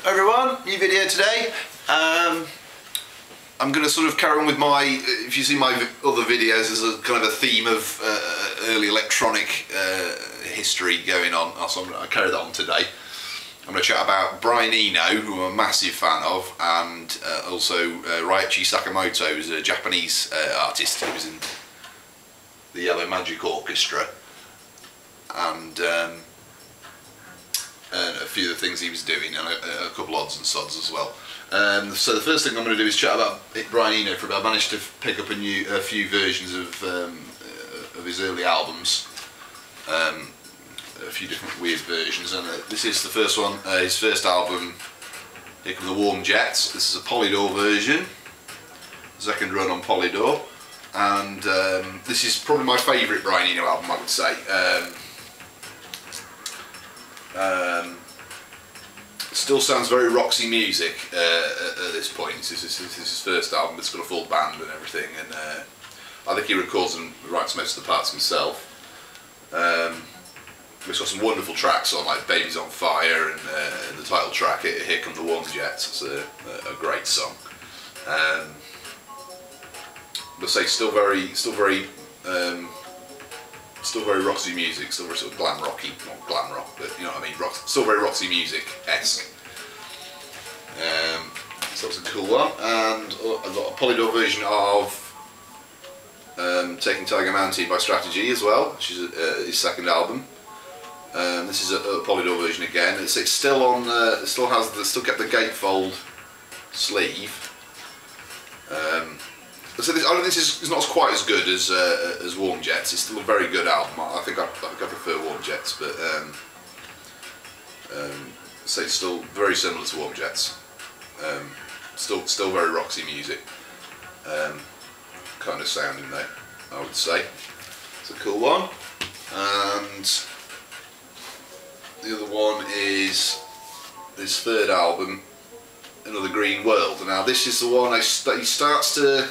Everyone, new video today. I'm going to sort of carry on with my, if you see my other videos, there's a kind of a theme of early electronic history going on, so I'm going to carry that on today. I'm going to chat about Brian Eno, who I'm a massive fan of, and also Ryuichi Sakamoto, who's a Japanese artist who was in the Yellow Magic Orchestra, and a few of the things he was doing, and a couple odds and sods as well. So the first thing I'm going to do is chat about Brian Eno for a bit. I managed to pick up a few versions of his early albums, a few different weird versions, and this is the first one, his first album, Here Come the Warm Jets. This is a Polydor version, second run on Polydor, and this is probably my favourite Brian Eno album, I would say. Still sounds very Roxy music at this point. This is his first album. It's got a full band and everything, and I think he records and writes most of the parts himself. It's got some wonderful tracks on, like Baby's on Fire and the title track, Here Come the Warm Jets. It's a great song. But say still very Roxy music, still very sort of glam rocky, not glam rock, but you know what I mean, still very Roxy music-esque. So that's a cool one, and I've got a Polydor version of Taking Tiger Mountain by Strategy as well, which is his second album. This is a Polydor version again. It's still on. It still kept the gatefold sleeve. So I don't think this is not quite as good as Warm Jets. It's still a very good album. I think I prefer Warm Jets, but so it's still very similar to Warm Jets. Still very Roxy music kind of sounding there, I would say. It's a cool one. And the other one is his third album, Another Green World. And now this is the one he starts to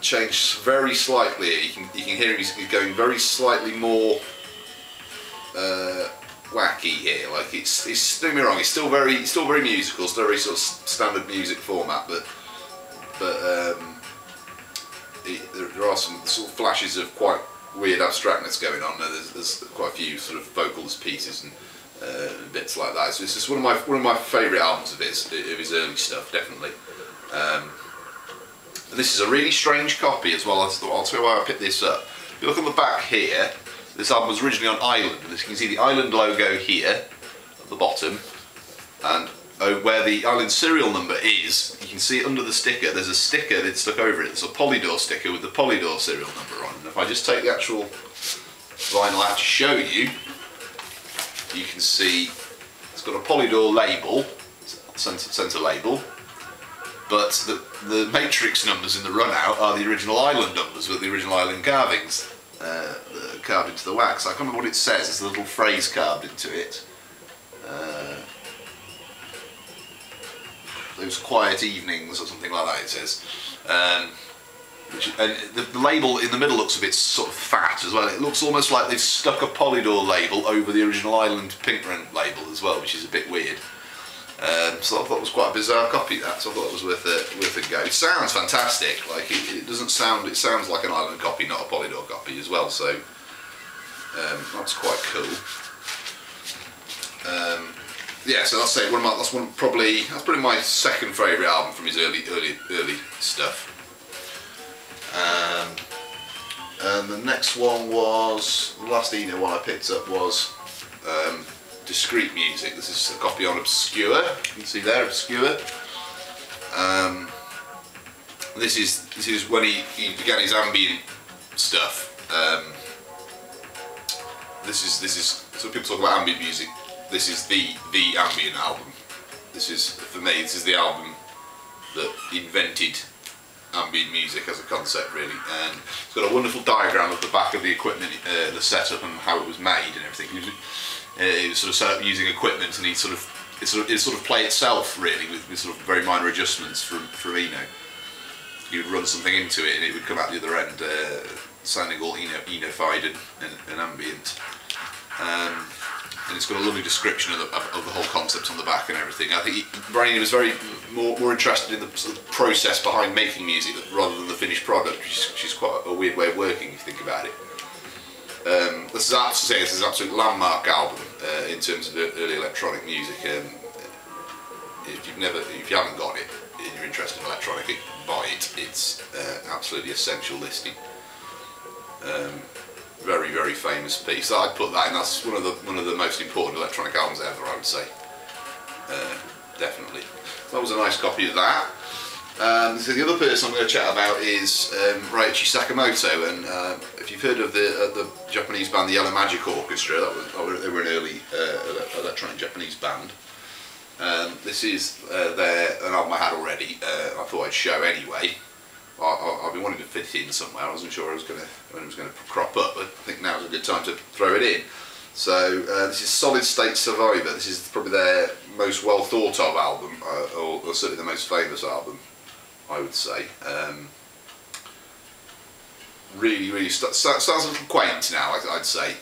change very slightly. You can hear he's going very slightly more wacky here. Like it's don't get me wrong, it's still very musical, still very sort of standard music format, but there are some sort of flashes of quite weird abstractness going on. There's quite a few sort of vocals pieces and bits like that. So this is one of my favourite albums of his early stuff, definitely. And this is a really strange copy as well. I'll tell you why I picked this up. If you look on the back here, this album was originally on Island, and as you can see the Island logo here at the bottom, and where the Island serial number is, you can see under the sticker there's a sticker that's stuck over it. It's a Polydor sticker with the Polydor serial number on. And if I just take the actual vinyl out to show you, you can see it's got a Polydor label, centre label, but the matrix numbers in the run-out are the original Island numbers with the original Island carvings carved into the wax. I can't remember what it says. There's a little phrase carved into it. Those quiet evenings or something like that, it says. And the label in the middle looks a bit sort of fat as well. It looks almost like they've stuck a Polydor label over the original Island pink print label as well, which is a bit weird. So I thought it was quite a bizarre copy, that, so I thought it was worth a go. It sounds fantastic, like it doesn't sound, it sounds like an Island copy, not a Polydor copy as well, so that's quite cool. Yeah, so I'll say that's probably my second favourite album from his early stuff. And the next one was, the last Eno one I picked up was Discreet Music. This is a copy on Obscure. You can see there, Obscure. This is when he began his ambient stuff. This is so people talk about ambient music. This is the ambient album. This is, for me, this is the album that invented ambient music as a concept, really. And it's got a wonderful diagram of the back of the equipment, the setup, and how it was made and everything. It was sort of set up using equipment, and it sort of play itself really with sort of very minor adjustments from Eno. You would run something into it, and it would come out the other end sounding all Eno-fied and ambient. and it's got a lovely description of the whole concept on the back and everything. I think Brian Eno was very more interested in the sort of process behind making music rather than the finished product, which is quite a weird way of working if you think about it. This is an absolute landmark album in terms of early electronic music. If you haven't got it and you're interested in electronic, buy it. It's absolutely essential listening. Very, very famous piece. I'd put that in. That's one of the most important electronic albums ever, I would say. Definitely. So that was a nice copy of that. So the other person I'm going to chat about is Ryuichi Sakamoto, and if you've heard of the Japanese band, the Yellow Magic Orchestra, they were an early electronic Japanese band. This is an album I had already. I thought I'd show anyway. I've been wanting to fit it in somewhere. I wasn't sure when it was going to crop up, but I think now's a good time to throw it in. So this is Solid State Survivor. This is probably their most well thought of album, or certainly the most famous album, I would say. Really sounds a little quaint now, I'd say.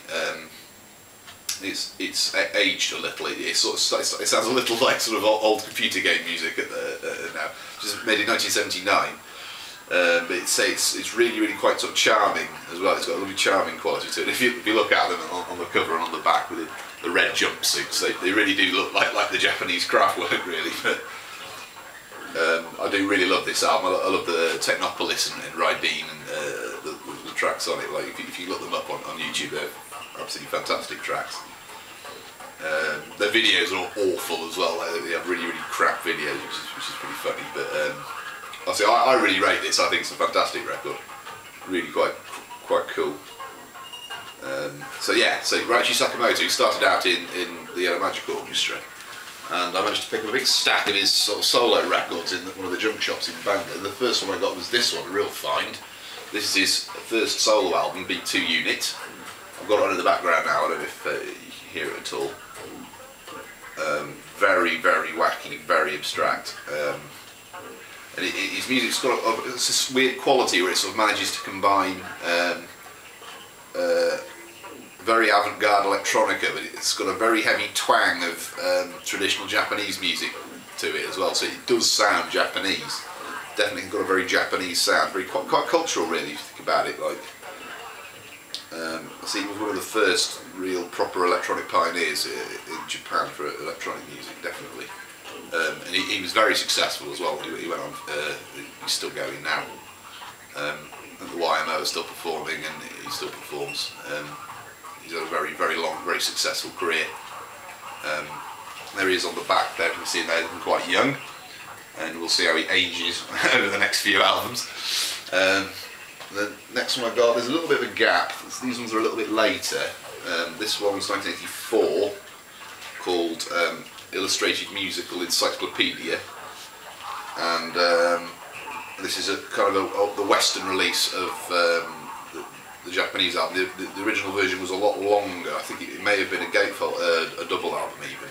It's aged a little. It sounds a little like sort of old computer game music now, which was made in 1979. But it's really quite sort of charming as well. It's got a really charming quality to it. If you look at them on the cover and on the back with the red jumpsuits, they really do look like the Japanese craft work, really. But I do really love this album. I love the Technopolis and Rydeen and the tracks on it. Like if you look them up on YouTube, they're absolutely fantastic tracks. Their videos are awful as well. They have really crap videos, which is pretty funny. But I really rate this. I think it's a fantastic record. Really quite cool. So Ryuichi Sakamoto started out in the Yellow Magic Orchestra, and I managed to pick up a big stack of his sort of solo records in one of the junk shops in Bangor. The first one I got was this one, a real find. This is his first solo album, B2 Unit. I've got it on in the background now. I don't know if you can hear it at all. Very wacky, very abstract. And his music's got it's this weird quality where it sort of manages to combine very avant-garde electronica, but it's got a very heavy twang of traditional Japanese music to it as well. So it does sound Japanese. Definitely got a very Japanese sound, quite cultural, really, if you think about it. Like, I see he was one of the first real proper electronic pioneers in Japan for electronic music, definitely. And he was very successful as well. He went on, he's still going now. And the YMO is still performing, and he still performs. He's had a very long, very successful career. There he is on the back there, you can see him there looking quite young, and we'll see how he ages over the next few albums. The next one I got, there's a little bit of a gap. These ones are a little bit later. This one's 1984, called Illustrated Musical Encyclopedia, and this is a kind of the Western release of the Japanese album. The original version was a lot longer. I think it may have been a gatefold, a double album even.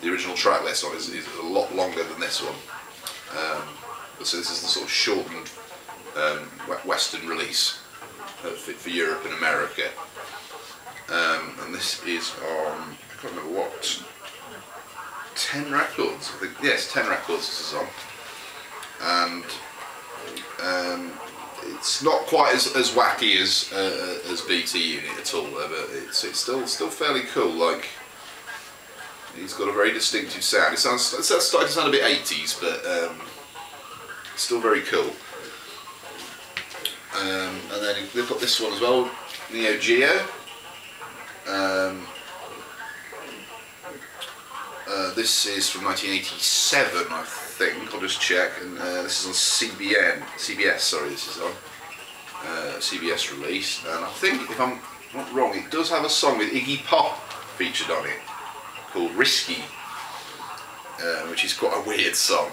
The original track list on is a lot longer than this one. So this is the sort of shortened Western release for Europe and America. And this is on, I can't remember what, 10 records, I think. Yes, 10 records this is on. And it's not quite as wacky as BT Unit at all, but it's still fairly cool. Like, he's got a very distinctive sound. It's starting to sound a bit 80s, but still very cool. And then they've got this one as well, Neo Geo. This is from 1987, I think. I'll just check. And this is on CBS. Sorry, this is on CBS release. And I think, if I'm not wrong, it does have a song with Iggy Pop featured on it called "Risky," which is quite a weird song.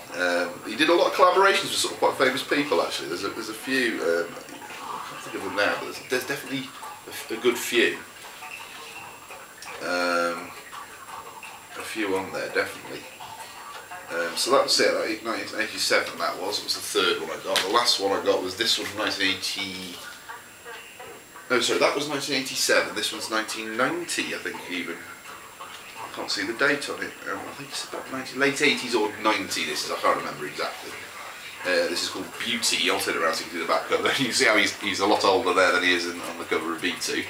He did a lot of collaborations with sort of quite famous people. Actually, there's a few. I can't think of them now, but there's definitely a good few. A few on there, definitely. So that was it, like 1987 that was. It was the third one I got. The last one I got was this one from 1980... No, sorry, that was 1987. This one's 1990, I think, even. can't see the date on it. I think it's about late 80s or 90. This is, I can't remember exactly. This is called Beauty. I'll turn it around so you can see the back cover. You can see how he's a lot older there than he is on the cover of B2.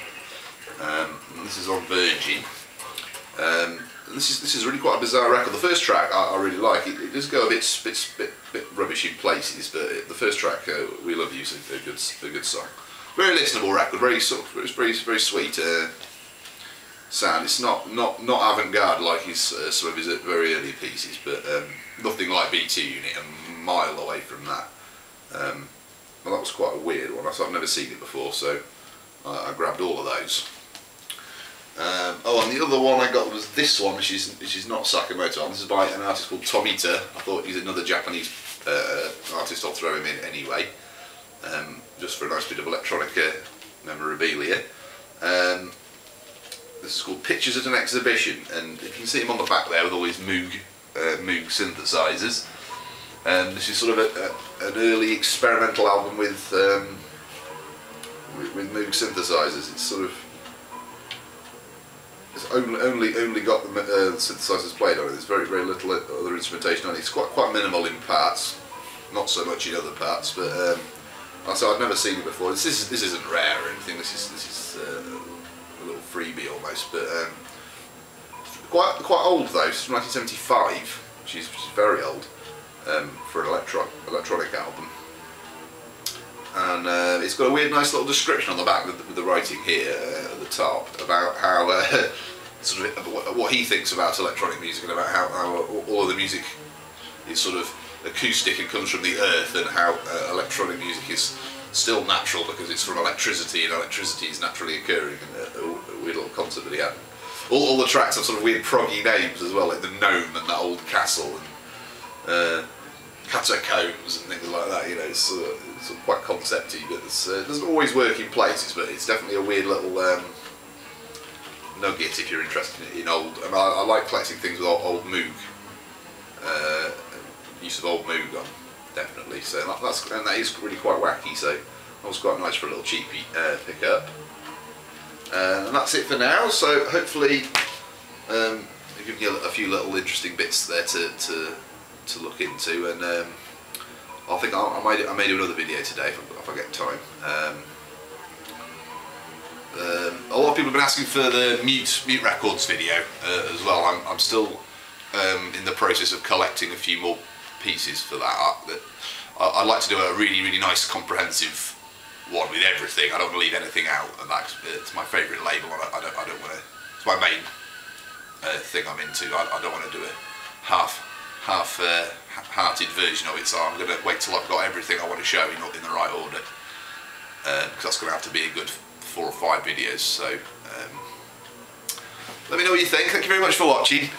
This is on Virgin. This is really quite a bizarre record. The first track I really like. It does go a bit rubbish in places, but the first track, We Love You, is a good song. Very listenable record. Very very sweet sound. It's not avant-garde like some of his very early pieces, but nothing like B2 Unit. A mile away from that. Well, that was quite a weird one. I've never seen it before, so I grabbed all of those. Oh, and the other one I got was this one, which is not Sakamoto. This is by an artist called Tomita. I thought he's another Japanese artist. I'll throw him in anyway, just for a nice bit of electronic memorabilia. This is called Pictures at an Exhibition, and you can see him on the back there with all his Moog synthesizers. This is sort of an early experimental album with Moog synthesizers. It's sort of only got the synthesizers played on it. There's very little other instrumentation on it. It's quite minimal in parts, not so much in other parts. But so I've never seen it before. This isn't rare or anything. This is a little freebie almost, but quite old though. It's from 1975, which is very old for an electronic album. And it's got a weird, nice little description on the back with the writing here at the top about how sort of what he thinks about electronic music, and about how all of the music is sort of acoustic and comes from the earth, and how electronic music is still natural because it's from electricity, and electricity is naturally occurring. And a weird little concept that he had. All the tracks have sort of weird proggy names as well, like the Gnome and that old castle, and catacombs and things like that. You know, it's sort of quite concepty, but it doesn't always work in places. But it's definitely a weird little nugget if you're interested in old. I mean, I like collecting things with old Moog, use of old Moog on, definitely. So that is really quite wacky. So that was quite nice for a little cheapy pick up. And that's it for now. So hopefully, I've given you a few little interesting bits there to look into, and I think I may do another video today if I get time. A lot of people have been asking for the mute records video as well. I'm still in the process of collecting a few more pieces for that. I'd like to do a really nice comprehensive one with everything. I don't want to leave anything out, and it's my favourite label. I don't want to. It's my main thing I'm into. I don't want to do a half-hearted version of it, so I'm going to wait till I've got everything I want to show in the right order, because that's going to have to be a good 4 or 5 videos. So let me know what you think. Thank you very much for watching.